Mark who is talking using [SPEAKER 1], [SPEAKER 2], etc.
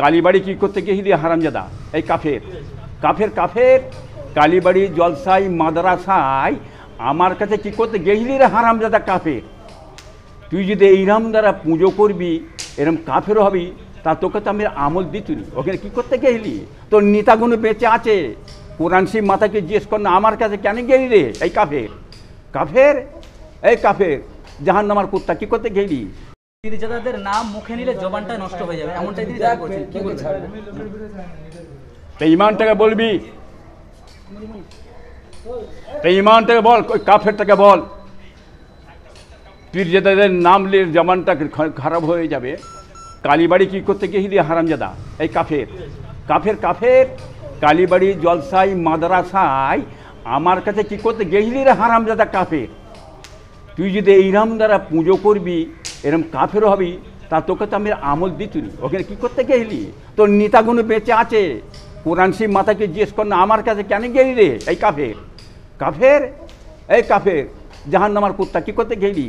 [SPEAKER 1] কালীবাড়ি কি করতে গেছিলি হারামজাদা? এই কাফের কাফের কাফের কালীবাড়ি জলসাই মাদ্রাসায় আমার কাছে কি করতে গেছিলি রে হারামজাদা কাফের? তুই যদি এইরম দ্বারা পুজো করবি, এরম কাফেরও হবি, তা তোকে তো আমি আমল দিতুনি। ওখানে কি করতে গেছিলি? তোর নেতাগুলো বেঁচে আছে, কোরআন শিব মাতাকে জিজ্ঞেস কর না আমার কাছে কেন গেলি রে? এই কাফের কাফের এই কাফের জাহান্নামার কুত্তা, কি করতে গেলি?
[SPEAKER 2] পীরজাদাদের নাম মুখে নিলে জবানটা নষ্ট হয়ে যাবে, এমনটাই তিনি দাবি করছেন। কি বলছেন?
[SPEAKER 1] তো ইমানটাকে বলবি, তো ইমানটাকে বল, ওই কাফেরটাকে বল। পীরজাদাদের নাম নিয়ে জবানটা খারাপ হয়ে যাবে। কালীবাড়ি কি করতে গেছিলি হারামজাদা? এই কাফের কাফের কাফের কালীবাড়ি জলসাই মাদ্রাসায় আমার কাছে কি করতে গেছিলি রে হারামজাদা কাফের? তুই যদি এইরম দ্বারা পুজো করবি, এরম কাফেরও হবি, তা তোকে তো আমি আমল দিতুনি। ওখানে কি করতে গেছিলি? তোর নেতাগুলো বেঁচে আছে, কোরআন শিব মাতাকে জিজ্ঞেস কর না আমার কাছে কেন গেলি রে? এই কাফের কাফের এই কাফের জাহান্নামার কুত্তা, কি করতে গেলি?